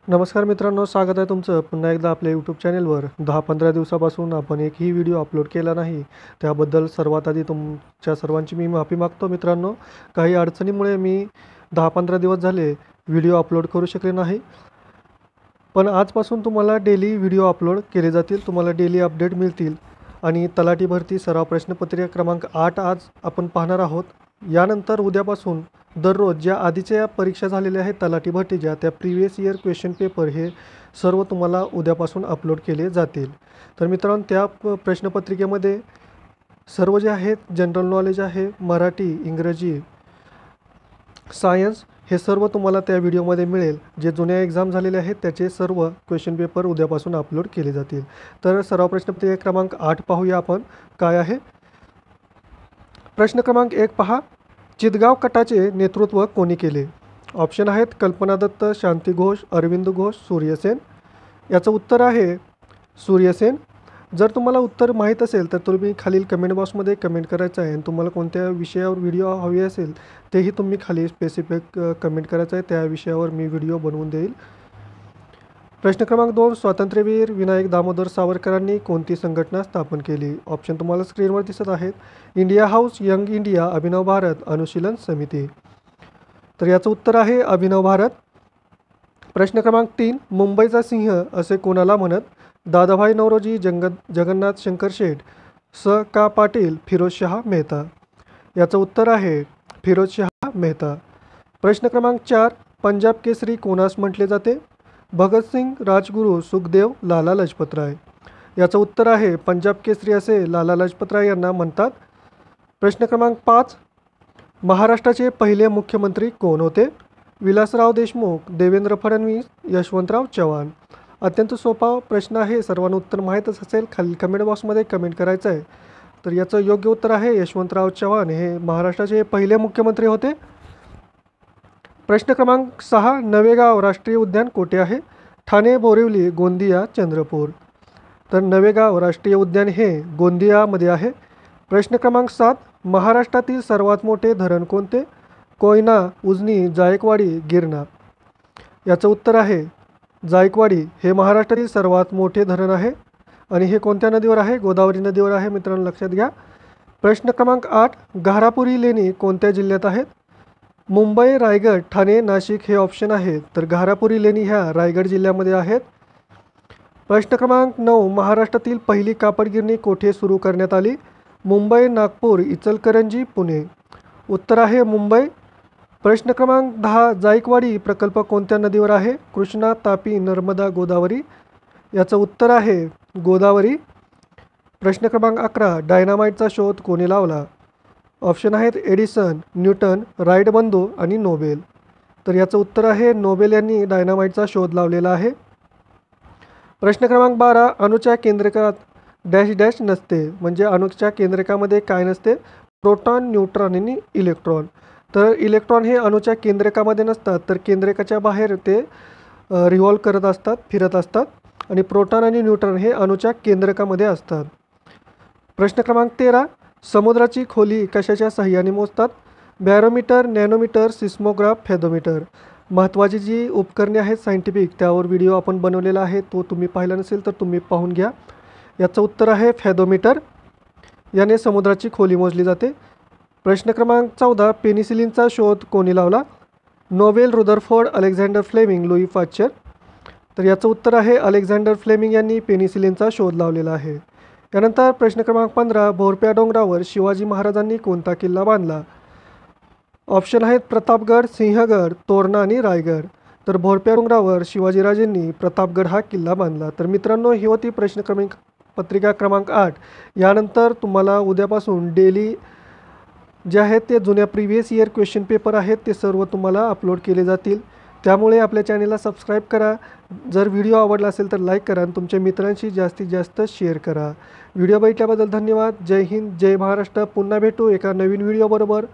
नमस्कार मित्रांनो, स्वागत आहे तुमचं पुन्हा एकदा आपल्या यूट्यूब चॅनेलवर. 10-15 दिवसापासून आपण एकही व्हिडिओ अपलोड केला नाही. त्याबद्दल सर्वात आधी तुमच्या सर्वांची मी माफी मागतो मित्रांनो. काही अडचणीमुळे मी 10-15 दिवस झाले व्हिडिओ अपलोड करू शकले नाही. पण आजपासून तुम्हाला डेली व्हिडिओ अपलोड केले जातील. तुम्हाला डेली अपडेट मिळतील. आणि तलाठी भरती सराव प्रश्नपत्रिका क्रमांक 8 आज आपण पाहणार आहोत. यानंतर उद्यापासून दररोज ज्या आधीच्या परीक्षा झालेल्या आहेत तलाठी भरतीच्या, त्या प्रिव्हियस इयर क्वेश्चन पेपर हे सर्व तुम्हाला उद्यापासून अपलोड केले जातील. तर मित्रांनो, त्या प्रश्नपत्रिकेमध्ये सर्व जे आहेत जनरल नॉलेज आहे, मराठी, इंग्रजी, सायन्स हे सर्व तुम्हाला त्या व्हिडिओमध्ये मिळेल. जे जुन्या एक्झाम झालेले आहेत त्याचे सर्व क्वेश्चन पेपर उद्यापासून अपलोड केले जातील. तर सराव प्रश्नपत्रिका क्रमांक 8 पाहूया आपण काय आहे. प्रश्न क्रमांक 1 पहा. चितगाव कटाचे नेतृत्व कोणी केले? ऑप्शन आहेत कल्पना दत्त, शांती घोष, अरविंद घोष, सूर्यसेन. याचं उत्तर आहे सूर्यसेन. जर तुम्हाला उत्तर माहीत असेल तर तुम्ही खालील कमेंट बॉक्समध्ये कमेंट करायचं आहे. आणि तुम्हाला कोणत्या विषयावर व्हिडिओ हवी असेल तेही तुम्ही खाली स्पेसिफिक कमेंट करायचं आहे. त्या विषयावर मी व्हिडिओ बनवून देईल. प्रश्न क्रमांक 2. स्वातंत्र्यवीर विनायक दामोदर सावरकरांनी कोणती संघटना स्थापन केली? ऑप्शन तुम्हाला स्क्रीनवर दिसत आहेत. इंडिया हाऊस, यंग इंडिया, अभिनव भारत, अनुशीलन समिती. तर याचं उत्तर आहे अभिनव भारत. प्रश्न क्रमांक 3. मुंबईचा सिंह असे कोणाला म्हणत? दादाभाई नौरोजी, जगन्नाथ शंकर शेठ, स का पाटील, फिरोजशाह मेहता. याचं उत्तर आहे फिरोजशाह मेहता. प्रश्न क्रमांक 4. पंजाब केसरी कोणास म्हटले जाते? भगतसिंग, राजगुरू, सुखदेव, लाला लजपतराय. याचं उत्तर आहे पंजाब केसरी असे लाला लजपतराय यांना म्हणतात. प्रश्न क्रमांक 5. महाराष्ट्राचे पहिले मुख्यमंत्री कोण होते? विलासराव देशमुख, देवेंद्र फडणवीस, यशवंतराव चव्हाण. अत्यंत सोपा प्रश्न आहे. सर्वांना उत्तर माहीतच असेल. खाली कमेंट बॉक्समध्ये कमेंट करायचं आहे. तर याचं योग्य उत्तर आहे यशवंतराव चव्हाण हे महाराष्ट्राचे पहिले मुख्यमंत्री होते. प्रश्न क्रमांक 6. नवेगाव राष्ट्रीय उद्यान कोठे आहे? ठाणे, बोरिवली, गोंदिया, चंद्रपूर. तर नवेगाव राष्ट्रीय उद्यान हे गोंदियामध्ये आहे. प्रश्न क्रमांक 7. महाराष्ट्रातील सर्वात मोठे धरण कोणते? कोयना, उजनी, जायकवाडी, गिरणा. याचं उत्तर आहे जायकवाडी हे महाराष्ट्रातील सर्वात मोठे धरण आहे. आणि हे कोणत्या नदीवर आहे? गोदावरी नदीवर आहे मित्रांनो, लक्षात घ्या. प्रश्न क्रमांक 8. घारापुरी लेणी कोणत्या जिल्ह्यात आहेत? मुंबई, रायगड, ठाणे, नाशिक हे ऑप्शन आहेत. तर घारापुरी लेणी ह्या रायगड जिल्ह्यामध्ये आहेत. प्रश्न क्रमांक 9. महाराष्ट्रातील पहिली कापड गिरणी कोठे सुरू करण्यात आली? मुंबई, नागपूर, इचलकरंजी, पुणे. उत्तर आहे मुंबई. प्रश्न क्रमांक 10. जायकवाडी प्रकल्प कोणत्या नदीवर आहे? कृष्णा, तापी, नर्मदा, गोदावरी. याचं उत्तर आहे गोदावरी. प्रश्न क्रमांक 11. डायनामाइटचा शोध कोणी लावला? ऑप्शन आहेत एडिसन, न्यूटन, राईट बंधू आणि नोबेल. तर याचं उत्तर आहे नोबेल यांनी डायनामाइटचा शोध लावलेला आहे. प्रश्न क्रमांक 12. अणूच्या केंद्रकात डॅश डॅश नसते. म्हणजे अणूच्या केंद्रकामध्ये काय नसते? प्रोटॉन, न्यूट्रॉन आणि इलेक्ट्रॉन. तर इलेक्ट्रॉन हे अणूच्या केंद्रकामध्ये नसतात, तर केंद्रकाच्या बाहेर ते रिव्हॉल्व करत असतात, फिरत असतात. आणि प्रोटॉन आणि न्यूट्रॉन हे अणूच्या केंद्रकामध्ये असतात. प्रश्न क्रमांक 13. समुद्राची खोली कशाच्या सहाय्याने मोजतात? Barometer, nanometre, seismograph, fathometer. महत्त्वाची जी उपकरणे आहेत सायंटिफिक, त्यावर व्हिडिओ आपण बनवलेला आहे. तो तुम्ही पाहिला नसेल तर तुम्ही पाहून घ्या. याचं उत्तर आहे फेदोमीटर. याने समुद्राची खोली मोजली जाते. प्रश्न क्रमांक 14. पेनिसिलिनचा शोध कोणी लावला? Nobel, Rutherford, Alexander Fleming, Louis Pasteur. तर याचं उत्तर आहे अलेक्झांडर फ्लेमिंग यांनी पेनिसिलिनचा शोध लावलेला आहे. यानंतर प्रश्न क्रमांक 15. भोरप्या डोंगरावर शिवाजी महाराजांनी कोणता किल्ला बांधला? ऑप्शन आहेत प्रतापगड, सिंहगड, तोरणा आणि रायगड. तर भोरप्या डोंगरावर शिवाजीराजेंनी प्रतापगड हा किल्ला बांधला. तर मित्रांनो, ही होती प्रश्न क्रमांक पत्रिका क्रमांक 8. यानंतर तुम्हाला उद्यापासून डेली जे आहेत ते जुन्या प्रिव्हियस इयर क्वेश्चन पेपर आहेत ते सर्व तुम्हाला अपलोड केले जातील. त्यामुळे आपल्या चॅनेलला सबस्क्राईब करा. जर व्हिडिओ आवडला असेल तर लाईक करा आणि तुमच्या मित्रांशी जास्तीत जास्त शेअर करा. व्हिडिओ बघितल्याबद्दल धन्यवाद. जय हिंद, जय महाराष्ट्र. पुन्हा भेटू एका नवीन व्हिडिओबरोबर.